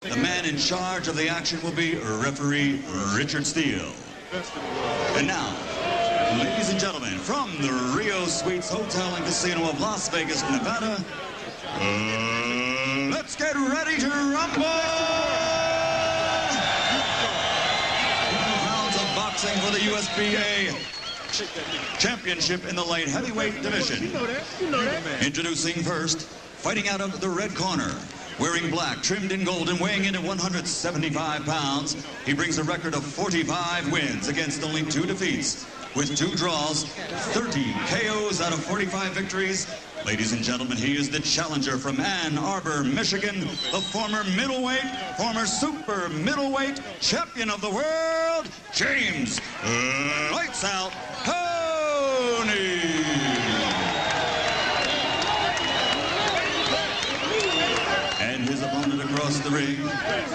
The man in charge of the action will be referee Richard Steele. And now, ladies and gentlemen, from the Rio Suites Hotel and Casino of Las Vegas, Nevada, let's get ready to rumble! 2 rounds of boxing for the USBA Championship in the light heavyweight division. Introducing first, fighting out of the red corner, wearing black, trimmed in gold, and weighing in at 175 pounds, he brings a record of 45 wins against only 2 defeats, with 2 draws, 30 KOs out of 45 victories. Ladies and gentlemen, he is the challenger from Ann Arbor, Michigan, the former middleweight, former super middleweight champion of the world, James Lights Out Toney. And his opponent across the ring,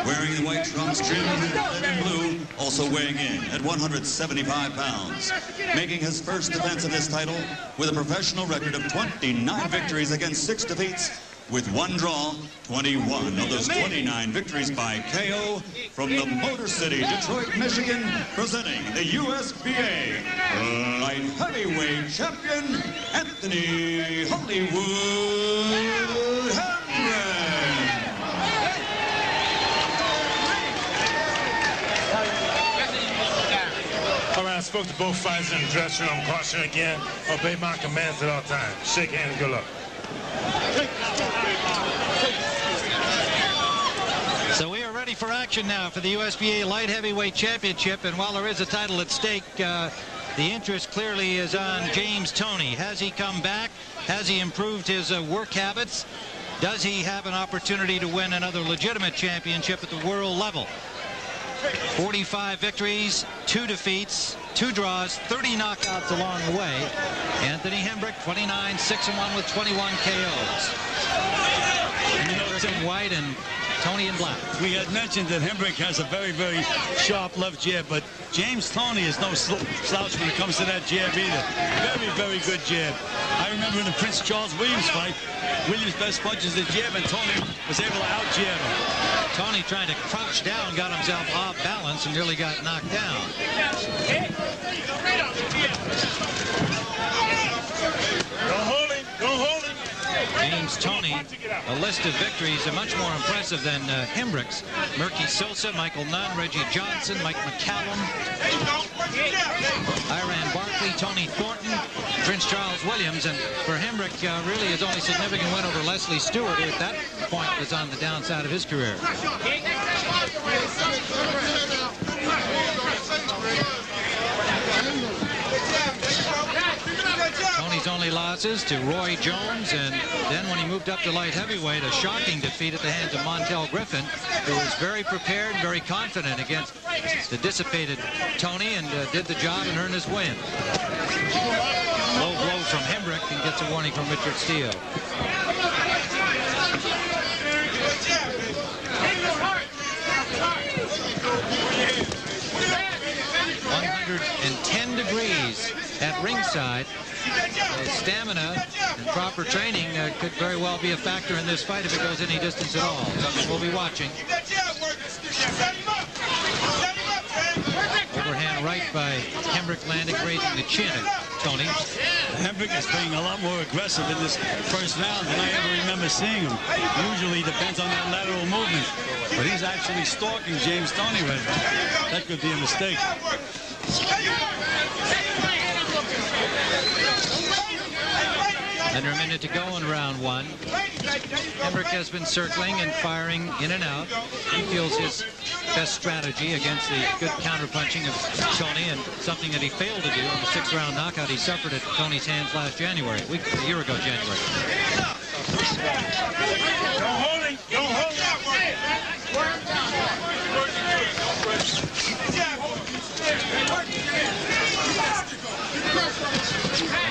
wearing the white trunks trimmed in red and blue, also weighing in at 175 pounds, making his first defense of this title with a professional record of 29 victories against 6 defeats, with 1 draw, 21 of those 29 victories by KO, from the Motor City, Detroit, Michigan, presenting the USBA light heavyweight champion, Anthony Hollywood Hembrick. All right, I spoke to both fighters in the dressing room. Caution again. Obey my commands at all times. Shake hands and good luck. So we are ready for action now for the USBA Light Heavyweight Championship. And while there is a title at stake, the interest clearly is on James Toney. Has he come back? Has he improved his work habits? Does he have an opportunity to win another legitimate championship at the world level? 45 victories, 2 defeats, 2 draws, 30 knockouts along the way. Anthony Hembrick, 29, 6-1 with 21 KOs. Hembrick in white and Toney in black. We had mentioned that Hembrick has a very, very sharp left jab, but James Toney is no slouch when it comes to that jab either. Very, very good jab. I remember in the Prince Charles Williams fight, Williams' best punch is the jab, and Toney was able to out-jab him. Toney trying to crouch down, got himself off balance, and nearly got knocked down. Don't hold him. Don't hold him. James Toney, a list of victories are much more impressive than Hembrick's. Murky Sosa, Michael Nunn, Reggie Johnson, Mike McCallum, Iran Barkley, Tony Thornton, Prince Charles Williams, and for Hembrick, really his only significant win over Leslie Stewart, who at that point was on the downside of his career. Tony's only losses to Roy Jones, and then when he moved up to light heavyweight, a shocking defeat at the hands of Montel Griffin, who was very prepared, very confident against the dissipated Toney, and did the job and earned his win. Low blow from Hembrick, and gets a warning from Richard Steele. 110 degrees at ringside. Stamina and proper training could very well be a factor in this fight if it goes any distance at all. Something we'll be watching. Overhand right by Hembrick, landing, grazing the chin of Toney. Hembrick is being a lot more aggressive in this first round than I ever remember seeing him. Usually depends on that lateral movement, but he's actually stalking James Toney right now. That could be a mistake. Under a minute to go in round 1. Hembrick has been circling and firing in and out. He feels his best strategy against the good counterpunching of Toney, and something that he failed to do in the 6th-round knockout he suffered at Toney's hands last January, a year ago January. Don't hold him. Don't hold him.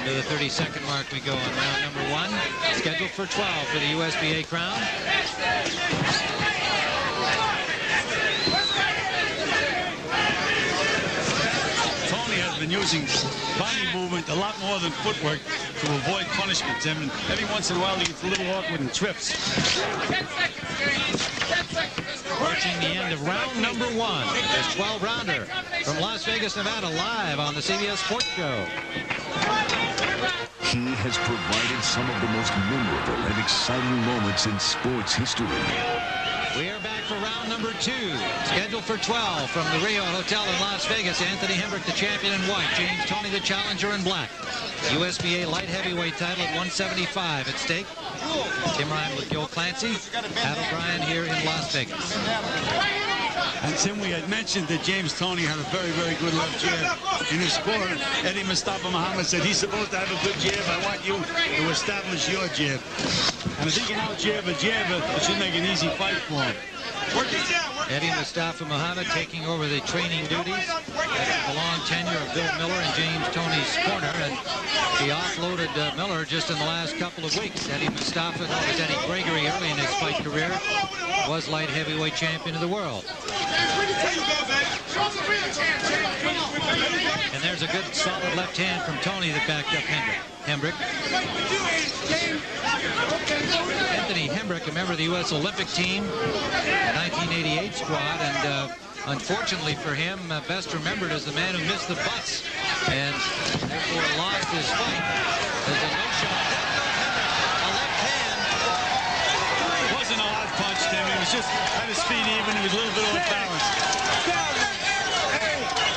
To the 30-second mark we go on round number 1. Scheduled for 12 for the USBA crown. Toney has been using body movement a lot more than footwork to avoid punishment. And every once in a while he gets a little awkward and trips. of round number 1. This 12-rounder from Las Vegas, Nevada, live on the CBS Sports Show. He has provided some of the most memorable and exciting moments in sports history. We are back for round number 2, scheduled for 12 from the Rio Hotel in Las Vegas. Anthony Hembrick, the champion in white. James Toney, the challenger in black. USBA light heavyweight title at 175 at stake. Tim Ryan with Gil Clancy. Pat O'Brien here in Las Vegas. And Tim, we had mentioned that James Toney had a very, very good left jab. In his score, Eddie Mustafa Muhammad said he's supposed to have a good jab. I want you to establish your jab. And if he can out-jab a jabber, it should make an easy fight for him. Eddie Mustafa Muhammad taking over the training duties. The long tenure of Bill Miller in James Toney's corner, and he offloaded Miller just in the last couple of weeks. Eddie Mustafa, known as Eddie Gregory early in his fight career, was light heavyweight champion of the world. And there's a good solid left hand from Toney that backed up Hembrick. Anthony Hembrick, a member of the U.S. Olympic team, the 1988 squad, and unfortunately for him, best remembered as the man who missed the butts and therefore lost his fight. There's a no-shot. A left hand. It wasn't a hard punch, Tim. He was just at his feet even. He was a little bit off balance.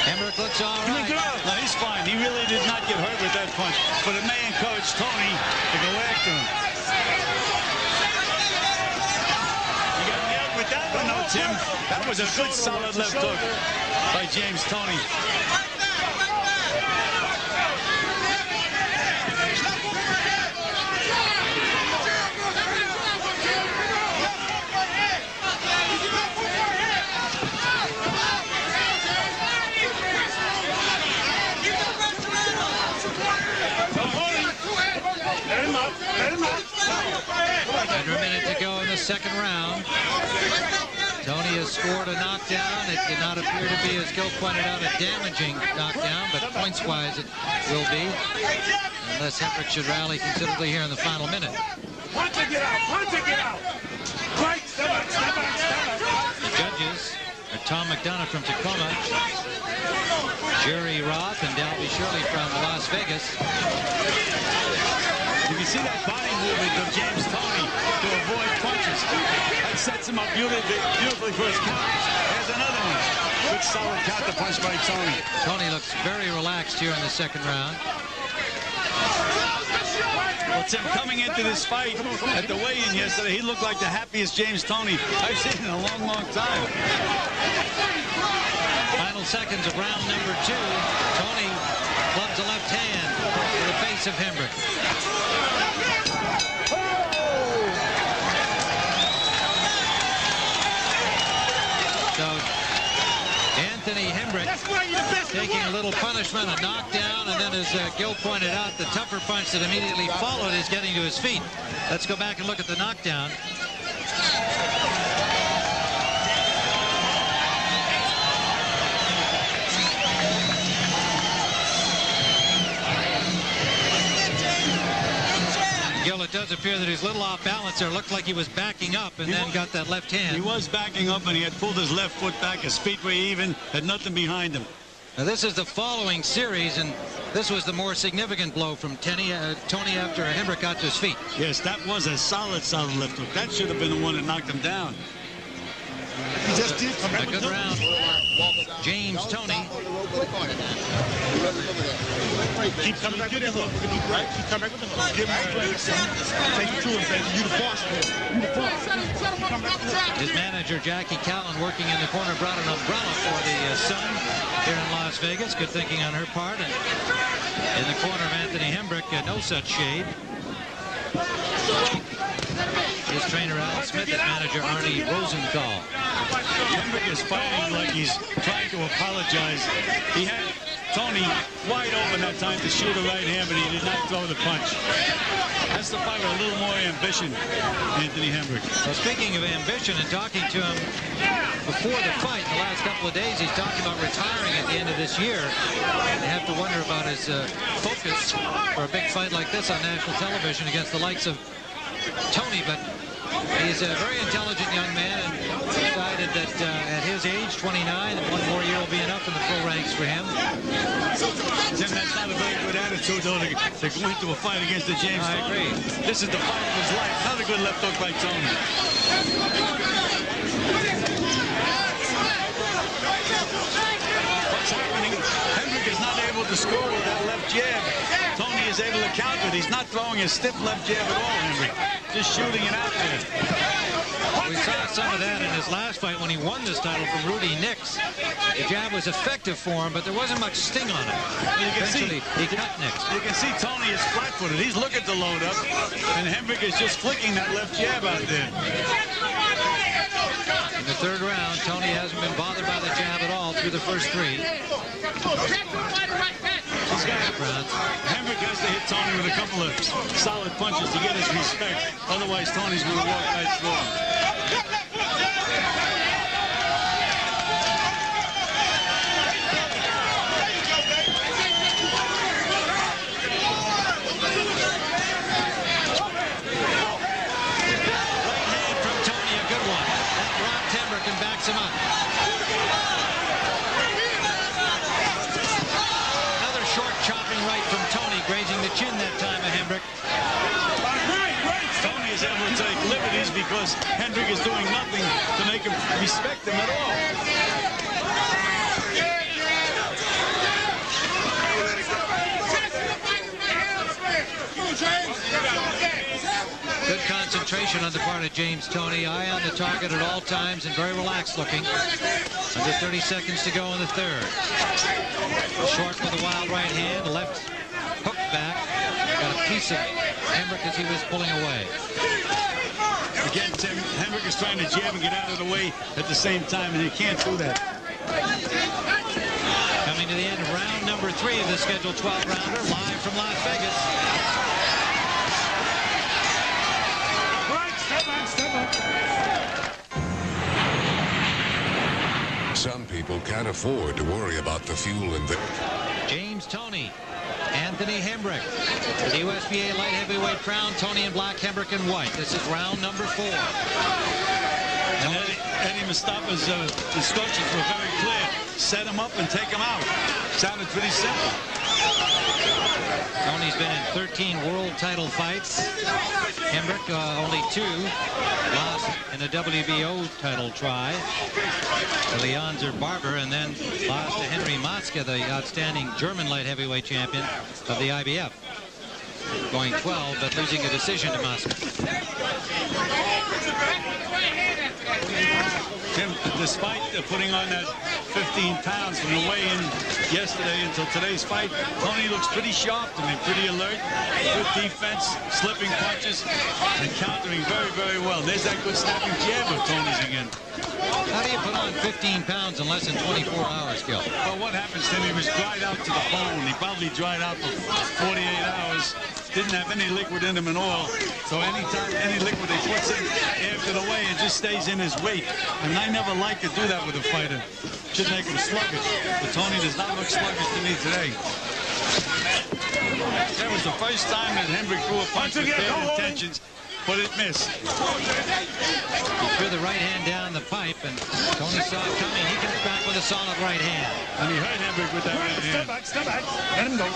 Hembrick looks all right. No, he's fine. He really did not get hurt with that punch, but it may encourage Toney to go after him. You got nailed with that one, though, Tim. That was a good, solid left hook by James Toney. Under a minute to go in the second round. Toney has scored a knockdown. It did not appear to be, as Gil pointed out, a damaging knockdown, but points-wise it will be, unless Hembrick should rally considerably here in the final minute. Punch it, get out! Punch it, get out! Right, step back, step back, step back. The judges are Tom McDonough from Tacoma, Jerry Roth and Dalby Shirley from Las Vegas. You can see that body movement of James Toney to avoid punches. That sets him up beautifully for his counters. There's another one. Good solid counter punch by Toney. Toney looks very relaxed here in the second round. Well, Tim, coming into this fight at the weigh-in yesterday, he looked like the happiest James Toney I've seen in a long, long time. Final seconds of round number 2. Toney clubs a left hand to the face of Hembrick. So Anthony Hembrick taking a little punishment, a knockdown, and then as Gil pointed out, the tougher punch that immediately followed is getting to his feet. Let's go back and look at the knockdown. Gil, it does appear that he's a little off balance there. Looked like he was backing up and then got that left hand. He was backing up, and he had pulled his left foot back. His feet were even, had nothing behind him. Now, this is the following series, and this was the more significant blow from Toney after Hembrick got to his feet. Yes, that was a solid, solid left hook. That should have been the one that knocked him down. He just did come A good round. James Toney. Keep coming back with the hook. Right? Keep coming back with the hook. Give him a take it to him, say, you the boss here. You the boss. His manager, Jackie Callan, working in the corner, brought an umbrella for the sun here in Las Vegas. Good thinking on her part. And in the corner of Anthony Hembrick, no such shade. His trainer, Al Smith, his manager, Arnie Rosenthal. Hembrick is fighting like he's trying to apologize. He had Toney wide open that time to shoot a right hand, but he did not throw the punch. That's the fight with a little more ambition, Anthony Hembrick. So speaking of ambition and talking to him before the fight, the last couple of days, he's talking about retiring at the end of this year. They have to wonder about his focus for a big fight like this on national television against the likes of Toney, but he's a very intelligent young man, and decided that at his age, 29, that one more year will be enough in the pro ranks for him. Tim, that's not a very good attitude, though, to go into a fight against the James Toney. I agree. This is the fight of his life. Not a good left hook by Toney. What's happening? Hembrick is not able to score with that left jab. Toney is able to counter it. He's not throwing a stiff left jab at all, Hembrick. Just shooting it out there. We saw some of that in his last fight when he won this title from Rudy Nix. The jab was effective for him, but there wasn't much sting on it. You can Eventually, he cut Nix. You can see Toney is flat-footed. He's looking to load up, and Hembrick is just flicking that left jab out there. In the third round, Toney hasn't been bothered by the jab at all through the first three. Hembrick has to hit Toney with a couple of solid punches to get his respect. Otherwise, Toney's going to walk right through him. Right hand from Toney, a good one. That rocked Hembrick and backs him up. Chopping right from Toney, grazing the chin that time of Hembrick. Toney is able to take liberties because Hembrick is doing nothing to make him respect him at all. Good concentration on the part of James Toney. Eye on the target at all times and very relaxed looking. Under 30 seconds to go in the third. Short with a wild right hand, left hook back. Got a piece of Hembrick as he was pulling away. Again, Tim, Hembrick is trying to jab and get out of the way at the same time, and he can't do that. Coming to the end of round number 3 of the scheduled 12-rounder, live from Las Vegas. Some people can't afford to worry about the fuel in their... James Toney, Anthony Hembrick. For the USBA light heavyweight crown, Toney in black, Hembrick in white. This is round number 4. And Eddie Mustafa's instructions were very clear. Set him up and take him out. Sounded pretty simple. Toney's been in 13 world title fights. Hembrick only 2. Lost in a WBO title try to Leonzer Barber, and then lost to Henry Motzke, the outstanding German light heavyweight champion of the IBF. Going 12, but losing a decision to Motzke. Tim, despite putting on that 15 pounds from the weigh-in yesterday until today's fight, Toney looks pretty sharp to me, pretty alert, good defense, slipping punches, and countering very, very well. There's that good snapping jab of Toney's again. How do you put on 15 pounds in less than 24 hours, Gil? Well, what happens, Tim, he was dried out to the bone. He probably dried out for 48 hours. Didn't have any liquid in him at all. So anytime any liquid he puts in after the weigh, it just stays in his weight. And I never like to do that with a fighter. Should make him sluggish. But Toney does not look sluggish to me today. That was the first time that Hembrick threw a punch with bad intentions, but it missed. He threw the right hand down the pipe, and Toney saw it coming. He comes back with a solid right hand. And he hurt Hembrick with that right hand. Step back. Let him go.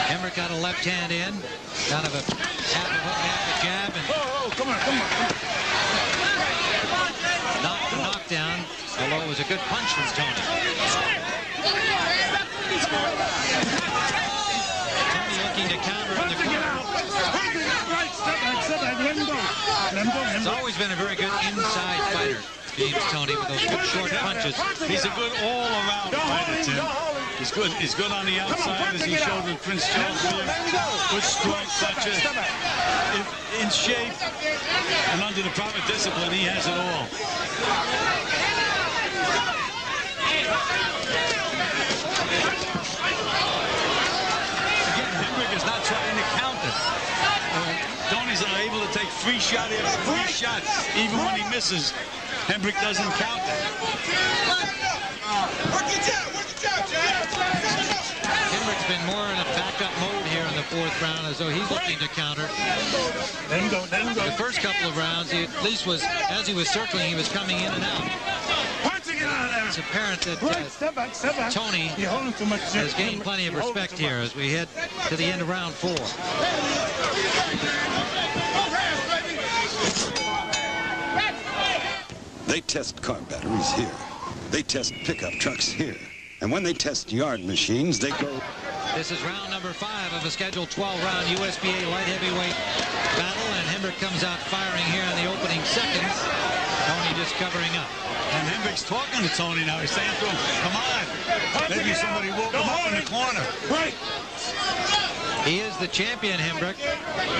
Hembrick got a left hand in, kind of a half a hook, half a jab, and Come on. knocked the knockdown, although it was a good punch from Toney. Toney looking to counter in the corner. Step back. Let him go. He's always been a very good inside fighter, James Toney, with those good short punches. He's a good all-around fighter, Tim. He's good on the outside, as he showed with Prince Charles Williams. Good strong puncher. In shape and under the proper discipline, he has it all. Again, Hembrick is not trying to counter. Toney's able to take free shot after free shot, even when he misses. Hembrick doesn't counter. His Hembrick's been more in a backup mode here in the 4th round, as though he's looking to counter. Let him go, let him go. The first couple of rounds, he at least was, as he was circling, he was coming in and out. It's apparent that Toney has gained plenty of respect here as we head to the end of round 4. They test car batteries here. They test pickup trucks here. And when they test yard machines, they go... This is round number 5 of a scheduled 12-round USBA light heavyweight battle, and Hembrick comes out firing here in the opening seconds. Toney just covering up. And Hembrick's talking to Toney now. He's saying to him, come on. Maybe somebody woke him up in the corner. Right. He is the champion, Hembrick,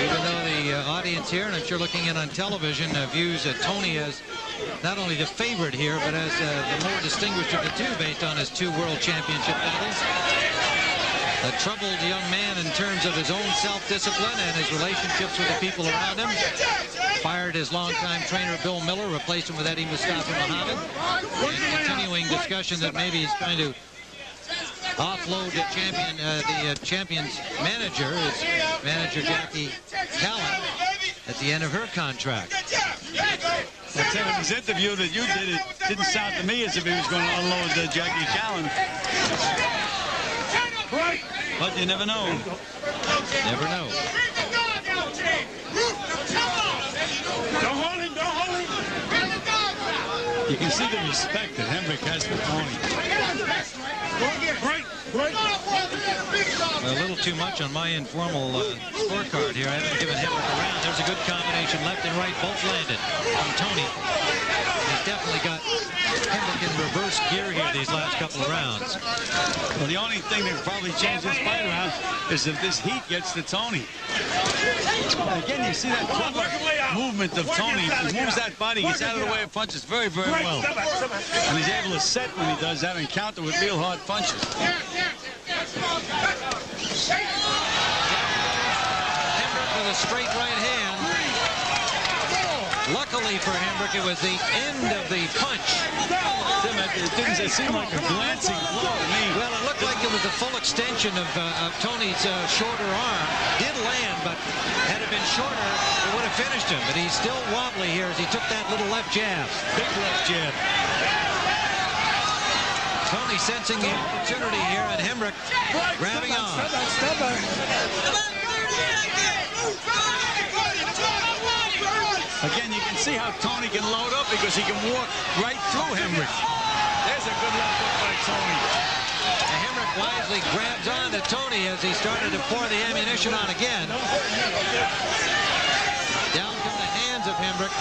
even though the audience here, and I'm sure looking in on television, views Toney as not only the favorite here, but as the more distinguished of the two based on his 2 world championship battles. A troubled young man in terms of his own self-discipline and his relationships with the people around him. Fired his longtime trainer Bill Miller, replaced him with Eddie Mustafa Muhammad. And continuing discussion that maybe he's trying to offload the champion's manager, his manager Jackie Callan, at the end of her contract. I said in his interview that you did, it didn't sound to me as if he was going to unload Jackie Callan. But you never know. Never know. Don't hold him, don't hold him. You can see the respect that Hembrick has for Toney. Right, right. A little too much on my informal scorecard here. I haven't given Hembrick a round. There's a good combination. Left and right both landed from Toney. He's definitely got Hembrick in reverse gear here these last couple of rounds. Well, the only thing that probably changed this fight around is if this heat gets to Toney. Again, you see that clever movement of Toney. He moves that body, gets out of the way of punches very, very well. And he's able to set when he does that and counter with real hard punches. Hembrick with a straight right hand. Luckily for Hembrick, it was the end of the punch. It didn't seem like a glancing blow to me. Well, it looked like it was the full extension of Toney's shorter arm. Did land, but had it been shorter, it would have finished him. But he's still wobbly here as he took that little left jab. Big left jab. Toney sensing the opportunity here, and Hembrick grabbing on. Again, you can see how Toney can load up because he can walk right through Hembrick. There's a good left hook by Toney. And Hembrick wisely grabs on to Toney as he started to pour the ammunition on again. Down come the hands of Hembrick.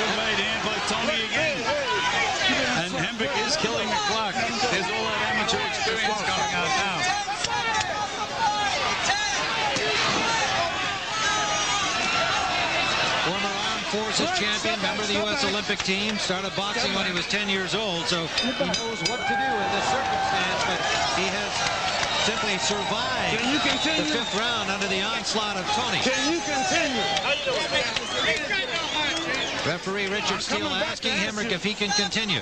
Good right hand by Toney again. And Hembrick is killing the clock. There's all that amateur experience coming out now. Former Armed Forces champion, member of the U.S. Olympic team, started boxing when he was 10 years old, so he knows what to do in this circumstance, but he has simply survived the 5th round under the onslaught of Toney. Can you continue? Referee Richard Steele asking Hembrick if he can continue.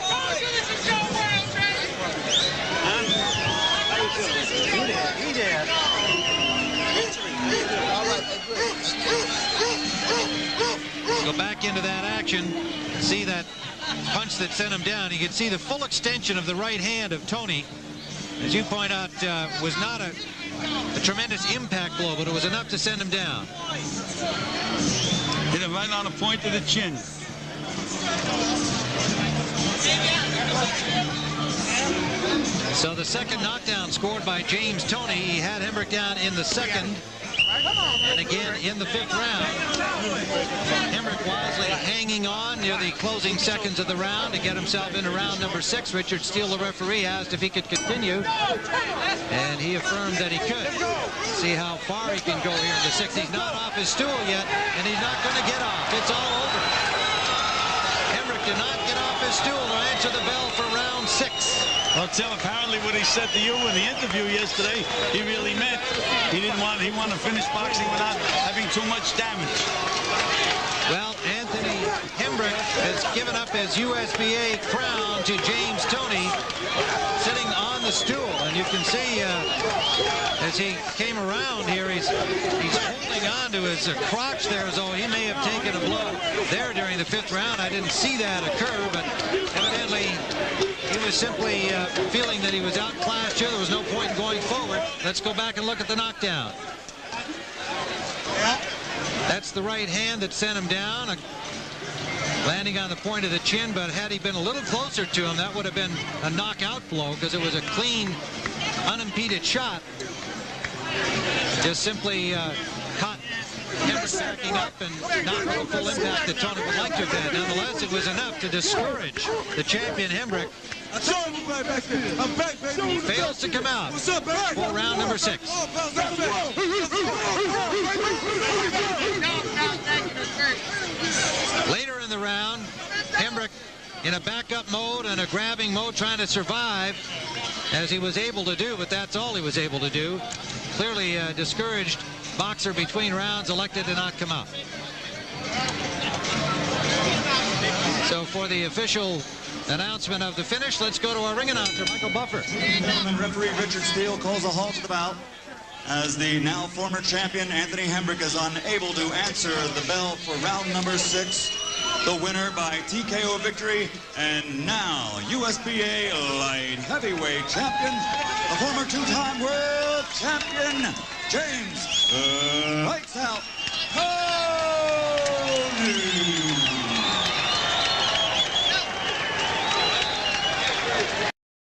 Go back into that action, see that punch that sent him down. You can see the full extension of the right hand of Toney. As you point out, was not a tremendous impact blow, but it was enough to send him down. Hit him right on the point of the chin. So the second knockdown scored by James Toney. He had Hembrick down in the 2nd. And again in the 5th round. Hembrick wisely hanging on near the closing seconds of the round to get himself into round number 6. Richard Steele, the referee, asked if he could continue, and he affirmed that he could. See how far he can go here in the 6th. He's not off his stool yet, and he's not going to get off. It's all over. Hembrick did not get off his stool to answer the bell for round 6. Well, Tim, apparently what he said to you in the interview yesterday, he really meant. He wanted to finish boxing without having too much damage. Well, Anthony Hembrick has given up up his USBA crown to James Toney, sitting on the stool. And you can see as he came around here, he's holding on to his crotch there as though he may have taken a blow there during the 5th round. I didn't see that occur, but evidently he was simply feeling that he was outclassed here. There was no point in going forward. Let's go back and look at the knockdown. That's the right hand that sent him down, landing on the point of the chin, but had he been a little closer to him, that would have been a knockout blow because it was a clean, unimpeded shot. Just simply caught Hembrick backing up and not with the full impact that Toney would like to have had. Nonetheless, it was enough to discourage the champion Hembrick. Fails to come out for round number 6. Later in the round, Hembrick in a backup mode and a grabbing mode, trying to survive as he was able to do, but that's all he was able to do. Clearly a discouraged boxer between rounds, elected to not come out. So for the official announcement of the finish, let's go to our ring announcer, Michael Buffer. And referee Richard Steele calls a halt to the bout as the now former champion Anthony Hembrick is unable to answer the bell for round number 6. The winner by TKO victory, and now USBA light heavyweight champion, the former 2-time world champion, James Lights Out.